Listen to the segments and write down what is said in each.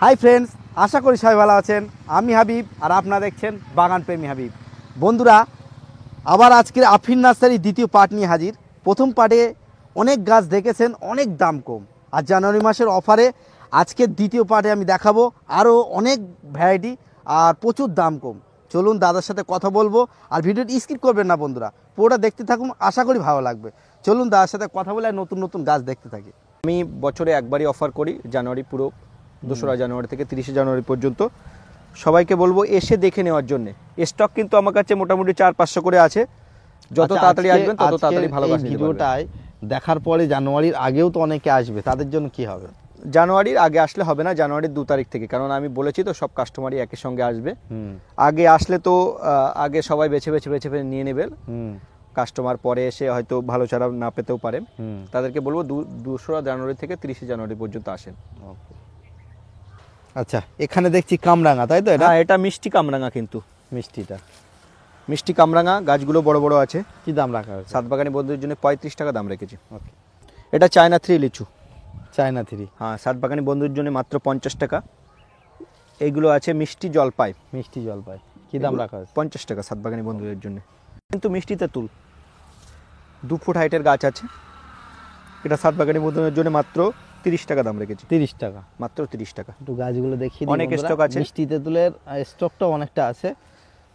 Hi friends, আশা করি সবাই ভালো আছেন। আমি হাবিব আর আপনারা দেখছেন বাগান প্রেমী হাবিব। বন্ধুরা, আবার আজকের আফিন নার্সারি দ্বিতীয় পার্ট নিয়ে হাজির। প্রথম পার্টে অনেক গাছ দেখেছেন, অনেক দাম কম। আর জানুয়ারি মাসের অফারে আজকের দ্বিতীয় পার্টে আমি দেখাবো আরও অনেক ভ্যারাইটি আর প্রচুর দাম কম। চলুন দাদার সাথে কথা বলবো, আর ভিডিওটি স্কিপ করবেন না বন্ধুরা, পুরোটা দেখতে থাকুন, আশা করি ভালো লাগবে। চলুন দাদার সাথে কথা বলে আর নতুন নতুন গাছ দেখতে থাকি। আমি বছরে একবারই অফার করি, জানুয়ারি পুরো 2রা জানুয়ারি থেকে 30শে জানুয়ারি পর্যন্ত। সবাইকে বলবো এসে দেখে নেওয়ার জন্য। স্টক কিন্তু আমার কাছে মোটামুটি 400-500 করে আছে। যত তাড়াতাড়ি আসবেন তত তাড়াতাড়ি ভালো গাছ নিতে পারবেন। ভিডিওটাই দেখার পরে জানুয়ারির আগেও তো অনেকে আসবে, তাদের জন্য কি হবে? জানুয়ারির আগে আসলে হবে না, জানুয়ারির 2 তারিখ থেকে, কারণ আমি বলেছি তো সব কাস্টমারই একই সঙ্গে আসবে। আগে আসলে তো আগে সবাই বেছে বেছে নিয়ে নেবেন। কাস্টমার পরে এসে হয়তো ভালো চারা না পেতেও পারে। তাদেরকে বলবো 2রা জানুয়ারি থেকে 30শে জানুয়ারি পর্যন্ত আসেন। আচ্ছা, এখানে দেখছি কামরাঙা, তাই তো? এটা মিষ্টি কামরাঙা, কিন্তু মিষ্টি কামরাঙা গাছগুলো বড় বড় আছে। কি দাম রাখা হয়েছে? সাতবাগানি বন্ধুদের জন্য 35 টাকা দাম রেখেছি। এটা চায়না 3 লিচু। চায়না 3? হ্যাঁ, সাতবাগানি বন্ধুর জন্য মাত্র 50 টাকা। এইগুলো আছে মিষ্টি জলপাই। কি দাম রাখা হয়েছে? 50 টাকা সাতবাগানি বন্ধুদের জন্য। কিন্তু মিষ্টি তেঁতুল 2 ফুট হাইটের গাছ আছে। এটা সাতবাগানি বন্ধুদের জন্য মাত্র 30 টাকা দাম রেখেছি। 30 টাকা? মাত্র 30 টাকা। একটু গাছগুলো দেখি, অনেক স্টক আছে। মিষ্টি তেঁতুলের স্টকটাও অনেকটা আছে।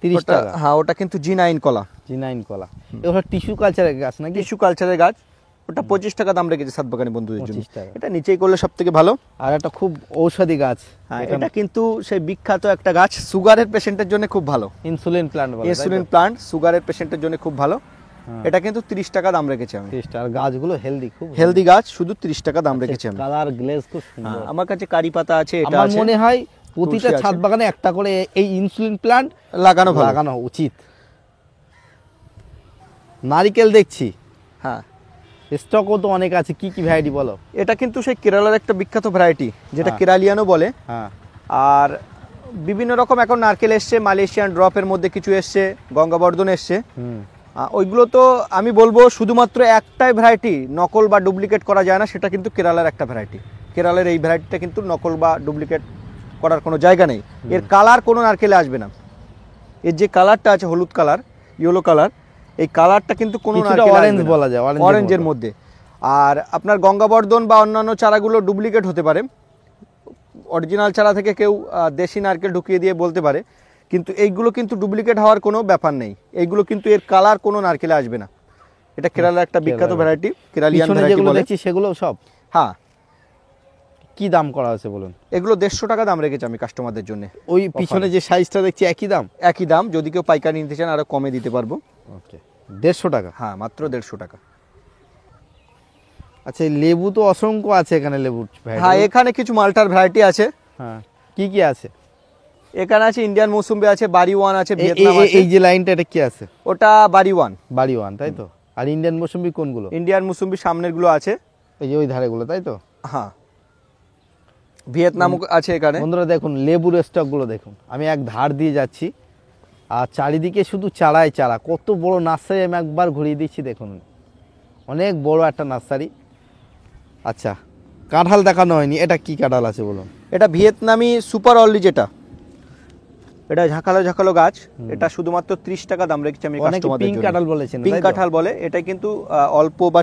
30 টাকা? হ্যাঁ, ওটা কিন্তু G9 কলা। কলা। এগুলো টিস্যু কালচারের গাছ নাকি? টিস্যু কালচারের গাছ। ওটা 25 টাকা দাম রেখেছে সাতবাগানি বন্ধুদের জন্য। এটা নিচেই করলে সব থেকে ভালো। আর একটা খুব ঔষধি গাছ। হ্যাঁ, এটা কিন্তু সেই বিখ্যাত একটা গাছ, সুগারের পেশেন্টের জন্য খুব ভালো। ইনসুলিন প্ল্যান্ট বলে। ইনসুলিন প্ল্যান্ট সুগারের পেশেন্টের জন্য খুব ভালো। এটা কিন্তু 30 টাকা দাম রেখেছি আমি। 30 টাকা। গাছগুলো হেলদি, খুব হেলদি গাছ, শুধু 30 টাকা দাম রেখেছি আমি। কালার গ্লেজ খুব সুন্দর। আমার কাছে কারি পাতা আছে, এটা আমার আছে। মনে হয় প্রতিটা ছাদ বাগানে একটা করে এই ইনসুলিন প্ল্যান্ট লাগানো উচিত। নারিকেল দেখছি। হ্যাঁ, স্টকও তো অনেক আছে। কি কি ভ্যারাইটি বলো? এটা কিন্তু সেই কেরালার একটা বিখ্যাত ভ্যারাইটি, যেটা কেরালিয়ানও বলে। হ্যাঁ। আর বিভিন্ন রকম এখন নারকেল এসছে, মালয়েশিয়ান ড্রপের মধ্যে কিছু এসছে, গঙ্গাবর্ধন এসছে। ওইগুলো তো আমি বলবো শুধুমাত্র একটাই ভ্যারাইটি, নকল বা ডুপ্লিকেট করা যায় না, সেটা কিন্তু কেরালার একটা ভ্যারাইটি। কেরালের এই ভ্যারাইটিটা কিন্তু নকল বা ডুপ্লিকেট করার কোনো জায়গা নেই। এর কালার কোনো নারকেলে আসবে না। এর যে কালারটা আছে, হলুদ কালার, ইয়েলো কালার, এই কালারটা কিন্তু কোনো অরেঞ্জ বলা যায়, অরেঞ্জের মধ্যে। আর আপনার গঙ্গাবর্ধন বা অন্যান্য চারাগুলো ডুপ্লিকেট হতে পারে, অরিজিনাল চারা থেকে কেউ দেশি নারকেল ঢুকিয়ে দিয়ে বলতে পারে, কিন্তু এইগুলো কিন্তু ডুপ্লিকেট হওয়ার কোনো ব্যাপার নেই। এইগুলো কিন্তু এর কালার কোনো নারকেলে আসবে না। এটা কেরালার একটা বিখ্যাত ভ্যারাইটি, কেরালিয়ান ভ্যারাইটি বলে। দেখছি সেগুলো সব। হ্যাঁ। কি দাম করা আছে বলুন? এগুলো 150 টাকা দাম রেখেছি আমি কাস্টমারদের জন্য। ওই পিছনে যে সাইজটা দেখছি একই দাম? একই দাম, যদি কেউ পাইকারি নিতে চান আরো কমে দিতে পারবো। ওকে, 150 টাকা? হ্যাঁ, মাত্র 150 টাকা। আচ্ছা, লেবু তো অসংখ্য আছে এখানে, লেবুর ভ্যারাইটি। হ্যাঁ, এখানে কিছু মালটার ভ্যারাইটি আছে। হ্যাঁ, কি কি আছে? এখানে আছে ইন্ডিয়ান মৌসুম্বি আছে, বাড়ি ওয়ান আছে, ভিয়েতনাম আছে। এই যে লাইনটা, এটা কি আছে? ওটা বাড়ি ওয়ান, তাই তো? আর ইন্ডিয়ান মৌসুম্বি কোনগুলো? ইন্ডিয়ান মৌসুম্বি সামনের গুলো আছে, এই যে ওই ধারে গুলো, তাই তো? হ্যাঁ, ভিয়েতনাম আছে এখানে। বন্ধুরা দেখুন লেবুর স্টক গুলো দেখুন। আমি এক ধার দিয়ে যাচ্ছি আর চারিদিকে শুধু চারাই চারা। কত বড় নার্সারি, আমি একবার ঘুরিয়ে দিচ্ছি, দেখুন অনেক বড় একটা নার্সারি। আচ্ছা, কাঁঠাল দেখানো হয়নি, এটা কি কাঁঠাল আছে বলুন? এটা ভিয়েতনামি সুপার অর্লি, যেটা এটা ঝাঁকালো ঝাঁকালো গাছ। এটা শুধুমাত্র 30 টাকা দাম রেখেছি আমি কাস্টমারদের জন্য। পিঙ্ক কাঁঠাল বলেছেন? পিঙ্ক কাঁঠাল বলে। এটা কিন্তু অল্প বা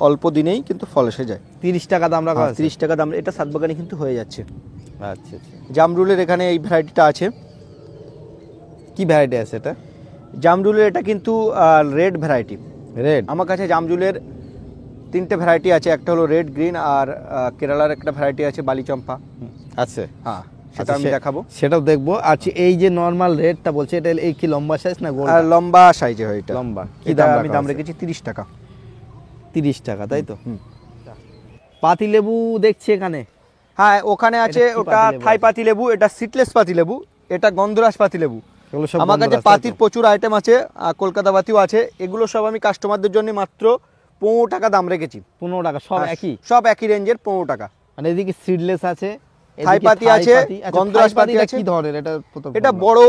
অল্প দিনেই কিন্তু ফল এসে যায়। 30 টাকা দাম রাখা আছে? 30 টাকা দাম। এটা সাতবাগানি কিন্তু হয়ে যাচ্ছে। আচ্ছা আচ্ছা। জামরুলের এখানে এই ভ্যারাইটিটা আছে। কি ভ্যারাইটি আছে এটা? জামরুলের এটা কিন্তু রেড ভ্যারাইটি। রেড? আমার কাছে জামরুলের 3টে ভ্যারাইটি আছে। একটা হলো রেড, গ্রিন, আর কেরালার একটা ভ্যারাইটি আছে বালি চম্পা আছে। হ্যাঁ, সেটা আমি দেখাবো, সেটাও দেখবো। আচ্ছা, এই যে নরমাল রেডটা বলছে, এটা এই কি লম্বা সাইজ না গোল? লম্বা সাইজে হয় এটা। লম্বা। কি এটা দাম? আমি দাম রেখেছি 30 টাকা। 30 টাকা, তাই তো? পাতি লেবু দেখছি এখানে। হ্যাঁ, ওখানে আছে, ওটা থাই পাতি লেবু, এটা সিটলেস পাতি লেবু, এটা গন্ধরাজ পাতি লেবু। আমার কাছে পাতির প্রচুর আইটেম আছে, কলকাতা পাতিও আছে। এগুলো সব আমি কাস্টমারদের জন্য মাত্র 15 টাকা দাম রেখেছি। 15 টাকা? সব একই? সব একই রেঞ্জের, 15 টাকা। মানে এদিকে সিডলেস আছে, থাই পাতি আছে, গন্ধরাজ পাতি আছে। কি ধরনের এটা? এটা বড়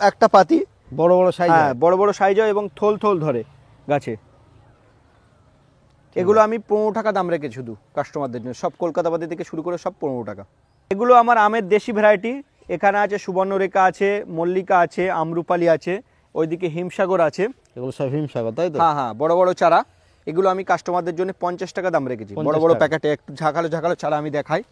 একটা পাতি, বড় বড় সাইজ। হ্যাঁ, বড় বড় সাইজ হয় এবং থোল থোল ধরে গাছে। এগুলো আমি 15 টাকা দাম রেখেছি শুধু কাস্টমারদের জন্য। সব কলকাতা পাতি থেকে শুরু করে সব 15 টাকা। এগুলো আমার আমের দেশি ভ্যারাইটি। এখানে আছে সুবর্ণরেখা আছে, মল্লিকা আছে, আমরুপালি আছে, ওইদিকে হিমসাগর আছে। এগুলো সব হিমসাগর তাই তো? হ্যাঁ হ্যাঁ, বড় বড় চারা। এগুলো আমি কাস্টমারদের জন্য 50 টাকা দাম রেখেছি, 50 বড় বড় টাকা। প্যাকেটে। একটু ঝাঁকালো ঝাঁকালো চারা আমি দেখাই।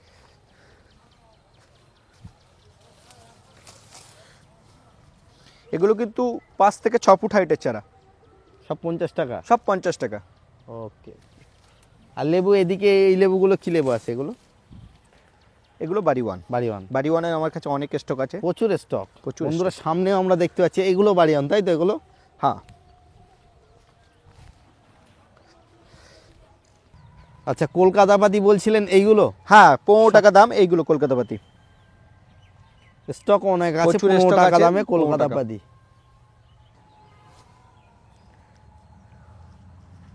এগুলো কিন্তু 5 থেকে 6 ফুট হাইটের চারা, সব 50 টাকা? সব 50 টাকা। ওকে। আর লেবু এদিকে এই লেবুগুলো কি লেবু আছে এগুলো? এগুলো বাড়িওয়ান। বাড়িওয়ান। বাড়িওয়ানের আমার কাছে অনেক স্টক আছে, প্রচুর স্টক। প্রচুর বন্ধুরা সামনেও আমরা দেখতে পাচ্ছি এগুলো বাড়িওয়ান তাই তো? এগুলো হ্যাঁ। আচ্ছা, কলকাতাপাতি বলছিলেন এইগুলো? হ্যাঁ, 15 টাকা দাম এইগুলো কলকাতাপাতি। স্টক অনেক আছে, প্রচুর 15 stock টাকা আছে, দামে 15 কলকাতাপাতি।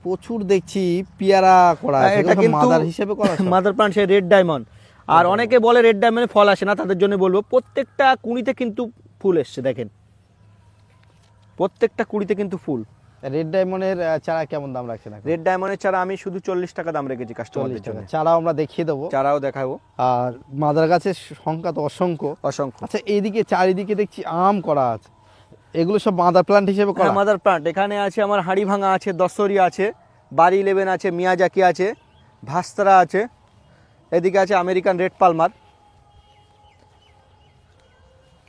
প্রচুর দেখছি পেয়ারা করা আছে, এটা কিন্তু মাদার হিসেবে করা সব? মাদার প্লান্ট, সেই রেড ডায়মন্ড। আর অনেকে বলে রেড ডায়মন্ডে ফল আসে না, তাদের জন্য বলবো প্রত্যেকটা কুঁড়িতে কিন্তু ফুল এসছে, দেখেন প্রত্যেকটা কুঁড়িতে কিন্তু ফুল। রেড ডায়মন্ডের চারা কেমন দাম রাখছেন এখন? রেড ডায়মন্ডের চারা আমি শুধু 40 টাকা দাম রেখেছি 40 কাস্টমারদের টাকা। জন্য। চারাও আমরা দেখিয়ে দেবো, চারাও দেখাবো। আর মাদার গাছের সংখ্যা তো অসংখ্য। অসংখ্য। আচ্ছা, এইদিকে চারিদিকে দেখছি আম করা আছে, এগুলো সব মাদার প্লান্ট হিসেবে করা? মাদার প্লান্ট এখানে আছে আমার হাড়ি ভাঙা আছে, দশরি আছে, বাড়ি 11 আছে, মিয়াজাকি আছে, ভাস্তারা আছে, এদিকে আছে আমেরিকান রেড পালমার।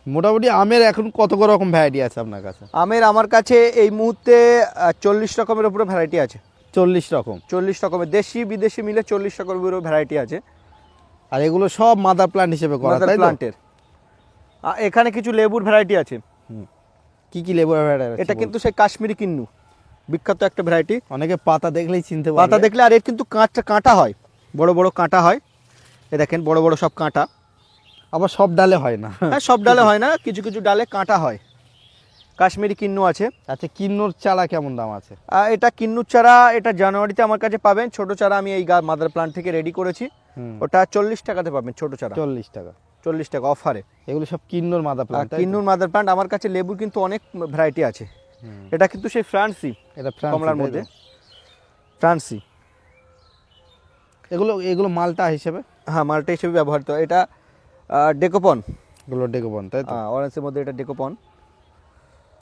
মোটামুটি আমের এখন কত রকম ভ্যারাইটি আছে আপনার কাছে? আমের আমার কাছে এই মুহূর্তে 40 রকমের উপরে ভ্যারাইটি আছে। 40 রকম? 40 রকমের, দেশি বিদেশি মিলে 40 রকমের উপরে ভ্যারাইটি আছে। আর এগুলো সব মাদার প্লান্ট হিসেবে করা মাদার তাই তো? প্লান্টের। এখানে কিছু লেবুর ভ্যারাইটি আছে। কি কি লেবুর ভ্যারাইটি? এটা কিন্তু সেই কাশ্মীরি কিন্নু, বিখ্যাত একটা ভ্যারাইটি। অনেকে পাতা দেখলেই চিনতে পারে। পাতা দেখলে, আর এর কিন্তু কাঁটা হয়, বড় বড় কাঁটা হয়। এ দেখেন বড় বড় সব কাঁটা। আবার সব ডালে হয় না। হ্যাঁ, সব ডালে হয় না, কিছু কিছু ডালে কাঁটা হয়। কাশ্মীরি কিন্নু আছে। আচ্ছা, কিন্নুর চারা কেমন দাম আছে? এটা কিন্নুর চারা, এটা জানুয়ারিতে আমার কাছে পাবেন। ছোট চারা আমি এই মাদার প্লান্ট থেকে রেডি করেছি, ওটা 40 টাকাতে পাবেন ছোট চারা। 40 টাকা? 40 টাকা অফারে। এগুলো সব kinnow mother plant? Kinnow mother plant. আমার কাছে লেবু কিন্তু অনেক ভ্যারাইটি আছে। এটা কিন্তু সেই ফ্রান্সি, এটা কমলার মধ্যে ফ্রান্সি। এগুলো মালটা হিসেবে? হ্যাঁ, মাল্টা হিসেবে ব্যবহৃত। এটা ডেকোপন। এগুলো ডেকোপন তাই তো? অরেঞ্জের মধ্যে এটা ডেকোপন।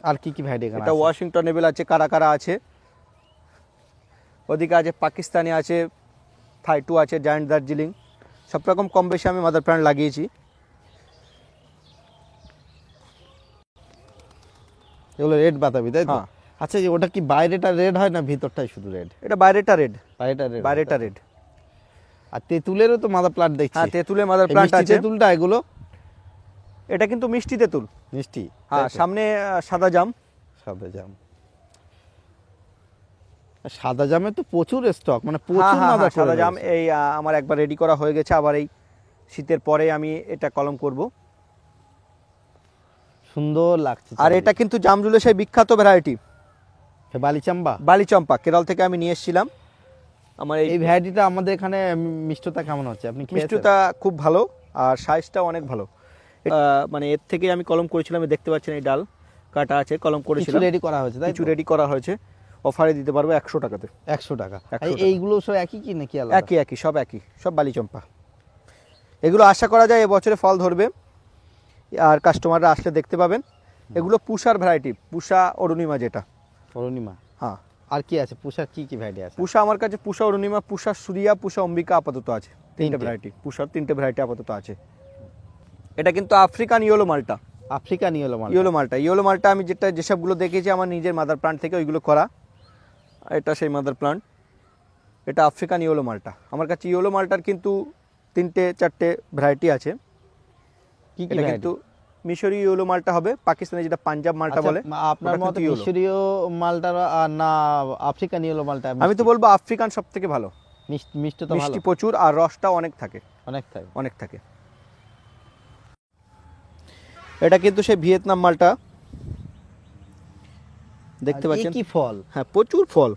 আর কি কি ভ্যারাইটি? এটা ওয়াশিংটন এবেল আছে, কারা আছে, ওদিকে আছে পাকিস্তানি আছে, থাইটু আছে, জায়ান্ট দার্জিলিং। সব রকম কম বেশি আমি মাদার প্লান্ট লাগিয়েছি। এগুলো রেড বাতাবি তাই তো? হ্যাঁ। আচ্ছা, ওটা কি বাইরেটা রেড হয় না ভিতরটাই শুধু রেড? এটা বাইরেটা রেড। বাইরেটা রেড। আর তেঁতুলেরও তো মাদার প্লান্ট দেখছি। হ্যাঁ, তেঁতুলের মাদার প্লান্ট আছে। তেঁতুলটা এগুলো? এটা কিন্তু মিষ্টি তেঁতুল। মিষ্টি? হ্যাঁ, সামনে সাদা জাম। সাদা জাম। সাদা জামে তো প্রচুর স্টক, মানে হ্যাঁ প্রচুর হ্যাঁ মাদার হ্যাঁ, সাদা জাম এই আমার একবার রেডি করা হয়ে গেছে, আবার এই শীতের পরে আমি এটা কলম করব। সুন্দর লাগছে। আর এটা কিন্তু জামরুলের সেই বিখ্যাত ভ্যারাইটি বালিচাম্বা? বালিচম্পা, কেরল থেকে আমি নিয়ে এসেছিলাম। আমার এই ভ্যারাইটিটা আমাদের এখানে মিষ্টতা কেমন হচ্ছে আপনি খেয়েছেন? মিষ্টতা খুব ভালো, আর সাইজটা অনেক ভালো। মানে এর থেকে আমি কলম করেছিলাম, দেখতে পাচ্ছেন এই ডাল কাটা আছে, কলম করেছিলাম। রেডি করা হয়েছে তাই? কিছু রেডি করা হয়েছে, অফারে দিতে পারবো 100 টাকাতে। 100 টাকা? 100 টাকা। এইগুলো সব একই কি নাকি আলাদা? একই, সব বালিচম্পা। এগুলো আশা করা যায় এবছরে ফল ধরবে, আর কাস্টমাররা আসলে দেখতে পাবেন। এগুলো পুষার ভ্যারাইটি, পুষা অরুণিমা যেটা। অরুণিমা? হ্যাঁ। আর কি আছে পুষার? কি কি ভ্যারাইটি আছে? পুষা আমার কাছে পুষা অরুণিমা, পুষা সুরিয়া, পুষা অম্বিকা আপাতত আছে। 3টে ভ্যারাইটি, পুষার 3টে ভ্যারাইটি আপাতত আছে। এটা কিন্তু আফ্রিকান ইয়েলো মালটা। আফ্রিকান ইয়েলো মালটা? ইয়েলো মালটা আমি যেসবগুলো দেখেছি আমার নিজের মাদার প্লান্ট থেকে ওইগুলো করা। এটা সেই মাদার প্লান্ট। এটা আফ্রিকান ইয়েলো মালটা। আমার কাছে ইয়েলো মালটার কিন্তু 3-4টে ভ্যারাইটি আছে। কি কি? এটা কিন্তু মিশরীয় ইয়েলো মালটা হবে, পাকিস্তানে যেটা পাঞ্জাব মালটা বলে। আপনার মতে মিশরীয় মালটা না আফ্রিকান ইয়েলো মালটা? আমি তো বলবো আফ্রিকান সব থেকে ভালো। মিষ্টতা ভালো? মিষ্টি প্রচুর, আর রসটা অনেক থাকে। অনেক থাকে। এটা কিন্তু সেই ভিয়েতনাম মালটা, দেখতে পাচ্ছেন কি ফল? হ্যাঁ, প্রচুর ফল।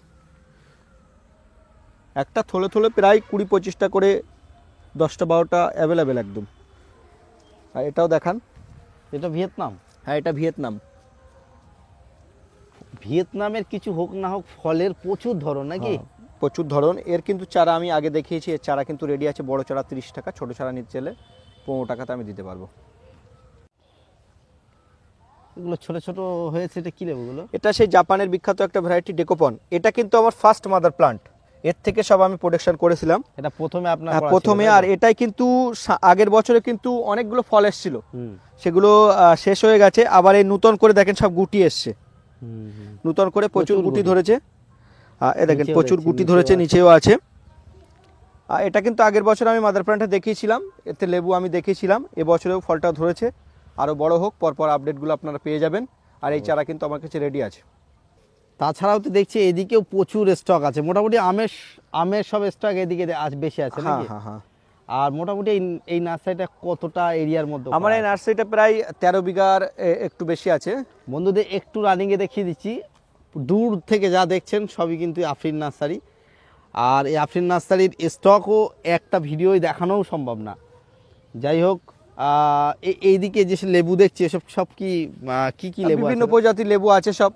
একটা থলে থলে প্রায় 20-25টা করে, 10টা-12টা অ্যাভেলেবেল একদম। আর এটাও দেখান। এটা ভিয়েতনাম? হ্যাঁ, এটা ভিয়েতনাম। ভিয়েতনামের কিছু হোক না হোক ফলের প্রচুর ধরন নাকি? প্রচুর ধরন। এর কিন্তু চারা আমি আগে দেখিয়েছি, এর চারা কিন্তু রেডি আছে। বড় চারা 30 টাকা, ছোট চারা নিতে চাইলে 15 টাকাতে আমি দিতে পারবো। এগুলো ছোট ছোট হয়েছে, এটা কি লেবুগুলো? এটা সেই জাপানের বিখ্যাত একটা ভ্যারাইটি ডেকোপন। এটা কিন্তু আমার ফার্স্ট মাদার প্লান্ট, এর থেকে সব আমি প্রোডাকশন করেছিলাম। এটা প্রথমে আপনার হ্যাঁ, করা ছিল, প্রথমে। তাই তো? আর এটাই কিন্তু আগের বছরে কিন্তু অনেকগুলো ফল এসেছিল, হুম, সেগুলো শেষ হয়ে গেছে। আবার এই নতুন করে দেখেন সব গুটি এসছে, হুম, হুম। নতুন করে প্রচুর প্রচুর গুটি গুটি। ধরেছে। এ দেখেন নিচেও প্রচুর দেখছি, গুটি নিচেও ধরেছে, আছে। নিচেও আছে। এটা কিন্তু আগের বছর আমি মাদার প্লান্টে দেখিয়েছিলাম, এতে লেবু আমি দেখিয়েছিলাম। এবছরেও ফলটা ধরেছে, আরও বড় হোক, পরপর আপডেটগুলো আপনারা পেয়ে যাবেন। আর এই চারা কিন্তু আমার কাছে রেডি আছে। তাছাড়াও তো দেখছি এদিকেও প্রচুর স্টক আছে, মোটামুটি আমের সব স্টক এদিকে বেশি আছে হ্যাঁ, নাকি? হ্যাঁ, হ্যাঁ। আর মোটামুটি এই নার্সারিটা কতটা এরিয়ার মধ্যে আমার করা এই আছে? নার্সারিটা প্রায় 13 বিঘার একটু বেশি আছে। বন্ধুদের একটু রানিংয়ে দেখিয়ে দিচ্ছি, দূর থেকে যা দেখছেন সবই কিন্তু আফরিন নার্সারি। আর এই আফরিন নার্সারির স্টকও একটা ভিডিওই দেখানোও সম্ভব না। যাই হোক, এইদিকে যে লেবু দেখছি এসব সব কি লেবু বিভিন্ন আছে? প্রজাতির লেবু আছে সব।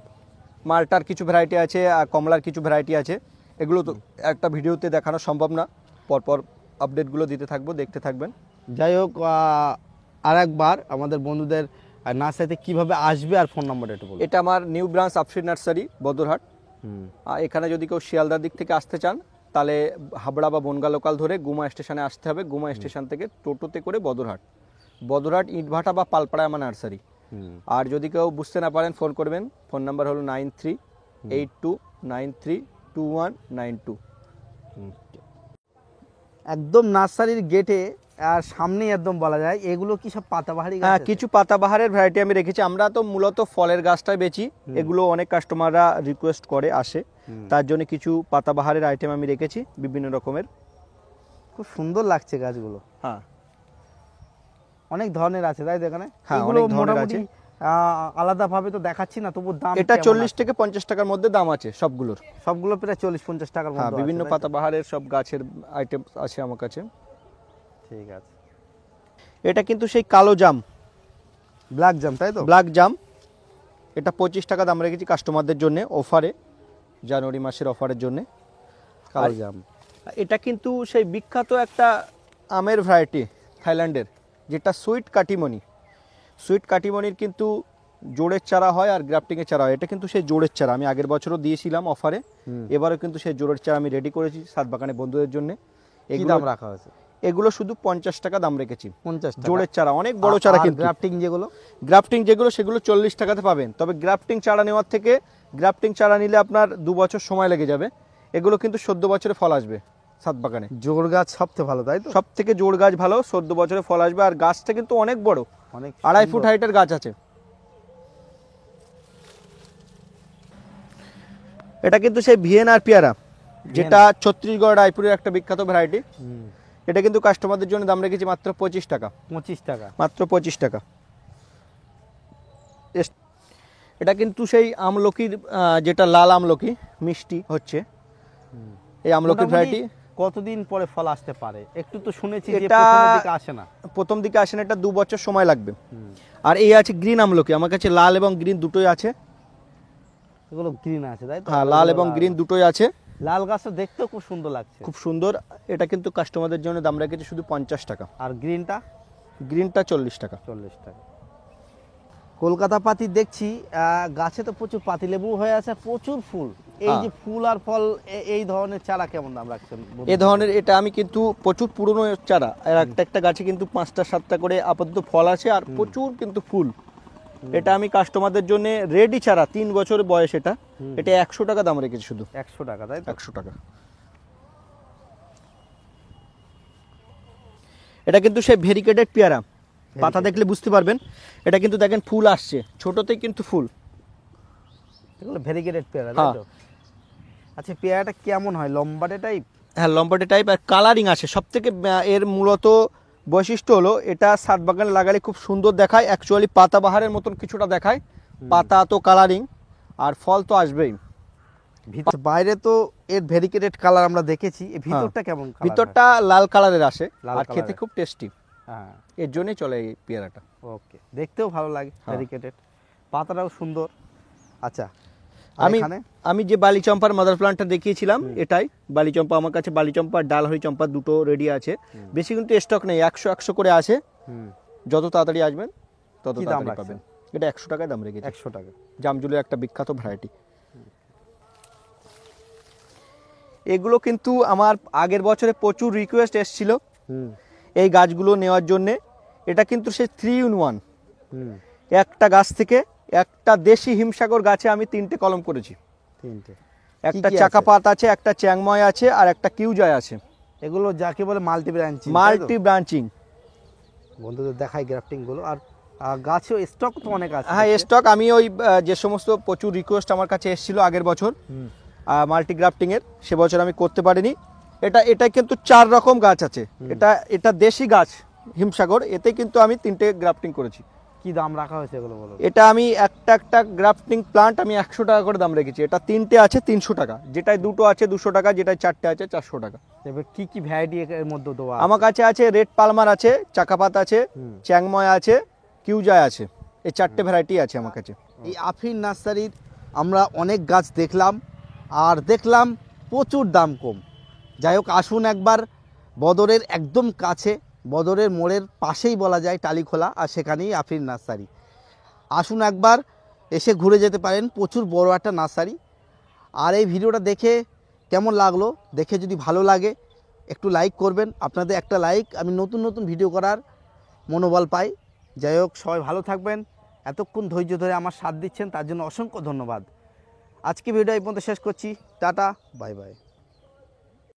মালটার কিছু ভ্যারাইটি আছে আর কমলার কিছু ভ্যারাইটি আছে। এগুলো তো একটা ভিডিওতে দেখানো সম্ভব না, পরপর আপডেটগুলো দিতে থাকবো, দেখতে থাকবেন। যাই হোক, আর একবার আমাদের বন্ধুদের নার্সারিতে কিভাবে আসবে আর ফোন নাম্বারটা একটু বলুন। এটা আমার new branch Afrin nursery, Badarhat. হুম, আর এখানে যদি কেউ শিয়ালদার দিক থেকে আসতে চান, তাহলে হাবড়া বা বনগা লোকাল ধরে গুমা স্টেশনে আসতে হবে। গুমা স্টেশন থেকে টোটোতে করে বদরহাট ইটভাটা বা পালপাড়ায় আমার নার্সারি। হুম। আর যদি কেউ বুঝতে না পারেন, ফোন করবেন। ফোন নাম্বার হলো 9382932192। একদম নার্সারির গেটে আর সামনেই একদম বলা যায়, এগুলো কি সব পাতাবাহারি গাছ হ্যাঁ, আছে? কিছু পাতাবাহারের ভ্যারাইটি আমি রেখেছি। আমরা তো মূলত ফলের গাছটাই বেচি, এগুলো অনেক কাস্টমাররা রিকোয়েস্ট করে আসে, তার জন্য কিছু পাতাবাহারের আইটেম আমি রেখেছি বিভিন্ন রকমের। খুব সুন্দর লাগছে গাছগুলো, হ্যাঁ, অনেক ধরনের আছে তাই তো এখানে? হ্যাঁ, এগুলো অনেক ধরনের মোটামুটি আলাদাভাবে তো দেখাচ্ছি না, তবু দাম এটা কেমন 40 আছে? থেকে 50 টাকার মধ্যে দাম আছে সবগুলোর। সবগুলো প্রায় 40-50 টাকার হ্যাঁ, মধ্যে আছে, বিভিন্ন তাই তো? পাতাবাহারের সব গাছের আইটেম আছে আমার কাছে। ঠিক আছে। এটা কিন্তু সেই কালো জাম, ব্ল্যাক জাম, তাই তো? ব্ল্যাক জাম। এটা 25 টাকা দাম রেখেছি কাস্টমারদের জন্য অফারে, জানুয়ারি মাসের অফারের জন্য। কালো জাম। এটা কিন্তু সেই বিখ্যাত একটা আমের ভ্যারাইটি থাইল্যান্ডের, যেটা সুইট কাটিমনি। সুইট কাটিমনির কিন্তু জোড়ের চারা হয় আর গ্রাফটিংয়ের চারা হয়। এটা কিন্তু সেই জোড়ের চারা, আমি আগের বছরও দিয়েছিলাম অফারে। এবারও কিন্তু সেই জোড়ের চারা আমি রেডি করেছি সাতবাগানের বন্ধুদের জন্য। কি দাম রাখা হয়েছে? এগুলো শুধু 50 টাকা দাম রেখেছি। 50 টাকা জোড়ের চারা, অনেক বড় চারা কিন্তু। গ্রাফটিং যেগুলো? গ্রাফটিং যেগুলো সেগুলো 40 টাকাতে পাবেন। তবে গ্রাফটিং চারা নেওয়ার থেকে গ্রাফটিং চারা নিলে আপনার 2 বছর সময় লেগে যাবে। এগুলো কিন্তু 14 বছরে ফল আসবে সাতবাগানে। জোড় গাছ সবথেকে ভালো, তাই তো? সব থেকে জোড় গাছ ভালো, 14 বছরে ফল আসবে। আর গাছটা কিন্তু অনেক বড়, অনেক 2.5 ফুট সুন্দর। হাইটের গাছ আছে। এটা কিন্তু সেই ভিয়েনার পেয়ারা, যেটা ছত্তিশগড় রায়পুরের একটা বিখ্যাত ভ্যারাইটি। হুম, এটা কিন্তু কাস্টমারদের জন্য দাম রেখেছি মাত্র 25 টাকা। 25 টাকা। মাত্র 25 টাকা। এটা কিন্তু সেই আমলকির, যেটা লাল আমলকি, মিষ্টি হচ্ছে এই আমলকির মোটামুটি ভ্যারাইটি। কতদিন পরে ফল আসতে পারে? একটু তো শুনেছি যে এটা প্রথমের দিকে আসে না। প্রথম দিকে আসেন, এটা 2 বছর সময় লাগবে। আর এই আছে গ্রিন আমলকি, আমার কাছে লাল এবং গ্রিন দুটোই আছে। এগুলো গ্রিন আছে, তাই তো? হ্যাঁ, লাল এবং গ্রিন দুটোই আছে। লাল গাছটা দেখতেও খুব সুন্দর লাগছে। খুব সুন্দর। এটা কিন্তু কাস্টমারদের জন্য দাম রেখেছি শুধু 50 টাকা। আর গ্রিনটা? গ্রিনটা 40 টাকা। 40 টাকা। কলকাতা পাতি দেখছি, গাছে তো প্রচুর পাতি লেবু হয়ে আছে, প্রচুর ফুল। এই যে ফুল আর ফল, এই ধরনের চারা কেমন দাম রাখছেন? এই ধরনের এটা আমি কিন্তু প্রচুর পুরনো চারা, আর একটা গাছে কিন্তু 5টা-7টা করে আপাতত ফল আছে আর প্রচুর কিন্তু ফুল। এটা আমি কাস্টমারদের জন্য রেডি চারা, 3 বছর বয়স। এটা 100 টাকা দাম রেখেছি শুধু। 100 টাকা, তাই তো? 100 টাকা। এটা কিন্তু সেই ভেরিকেটেড পেয়ারা, পাতা দেখলে বুঝতে পারবেন। এটা কিন্তু দেখেন ফুল আসছে, ছোটতেই কিন্তু ফুল। এগুলো ভেরিগেটেড পেয়ারা, তাই তো? আচ্ছা, পেয়ারাটা কেমন হয়? লম্বাটে টাইপ? হ্যাঁ, লম্বাটে টাইপ আর কালারিং আসে। সব থেকে এর মূলত বৈশিষ্ট্য হলো এটা সাতবাগানে লাগালে খুব সুন্দর দেখায়। অ্যাকচুয়ালি পাতাবাহারের মতন কিছুটা দেখায়, পাতা তো কালারিং আর ফল তো আসবেই। বাইরে তো এর ভেরিকেটেড কালার আমরা দেখেছি, এই ভিতরটা কেমন কালার? ভিতরটা লাল কালারের আসে লাল আর খেতে কালারের। খুব টেস্টি। হ্যাঁ, এর জন্যই চলে এই পেয়ারাটা। ওকে, দেখতেও ভালো লাগে হ্যাঁ। ভেরিকেটেড, পাতাটাও সুন্দর। আচ্ছা, আমি এখানে আমি যে বালিচম্পার মাদার প্লান্টটা দেখিয়েছিলাম, এটাই বালিচম্পা। আমার কাছে বালিচম্পা, ডালহরি চম্পা দুটো রেডি আছে। বেশি কিন্তু স্টক নেই, 100 করে আছে। যত তাড়াতাড়ি আসবেন তত কি দাম তাড়াতাড়ি পাবেন। এটা 100 টাকায় দাম রেখেছি। 100 টাকা। জামজুলের একটা বিখ্যাত ভ্যারাইটি। এগুলো কিন্তু আমার আগের বছরে প্রচুর রিকোয়েস্ট এসেছিল এই গাছগুলো নেওয়ার জন্যে। এটা কিন্তু সে 3 in 1, একটা গাছ থেকে একটা দেশি হিমসাগর গাছে আমি 3টে কলম করেছি। 3টে, একটা চাকাপাত আছে, একটা চ্যাংময় আছে, আর একটা কিউজয় আছে। এগুলো যাকে বলে মাল্টি ব্রাঞ্চিং। Multi branching. বন্ধুদের দেখাই গ্রাফটিং গুলো। আর গাছেও স্টক তো অনেক আছে। হ্যাঁ, স্টক আমি ওই যে সমস্ত প্রচুর রিকোয়েস্ট আমার কাছে এসেছিল আগের বছর মাল্টি গ্রাফটিং এর, সে বছর আমি করতে পারিনি। এটা কিন্তু 4 রকম গাছ আছে। এটা দেশি গাছ হিমসাগর, এতে কিন্তু আমি 3টে গ্রাফটিং করেছি। কি দাম রাখা হয়েছে এগুলো বলো? এটা আমি একটা গ্রাফটিং প্লান্ট আমি 100 টাকা করে দাম রেখেছি। এটা 3টে আছে 300 টাকা, যেটায় 2টো আছে 200 টাকা, যেটায় 4টে আছে 400 টাকা। এবার কি কি ভ্যারাইটি এর মধ্যে দেওয়া? আমার কাছে আছে রেড পালমার আছে, চাকাপাত আছে, চ্যাংময় আছে, কিউজয় আছে। এই 4টে ভ্যারাইটি আছে আমার কাছে। এই আফিন নার্সারির আমরা অনেক গাছ দেখলাম, আর দেখলাম প্রচুর দাম কম। যাই হোক, আসুন একবার বদরের একদম কাছে, বদরের মোড়ের পাশেই বলা যায় টালিখোলা, আর সেখানেই আফিন নার্সারি। আসুন একবার এসে ঘুরে যেতে পারেন, প্রচুর বড় একটা নার্সারি। আর এই ভিডিওটা দেখে কেমন লাগলো, দেখে যদি ভালো লাগে একটু লাইক করবেন। আপনাদের একটা লাইক আমি নতুন নতুন ভিডিও করার মনোবল পাই। যাই হোক, সবাই ভালো থাকবেন। এতক্ষণ ধৈর্য ধরে আমার সাথ দিচ্ছেন, তার জন্য অসংখ্য ধন্যবাদ। আজকে ভিডিও এই পর্যন্ত শেষ করছি। Tata, bye bye.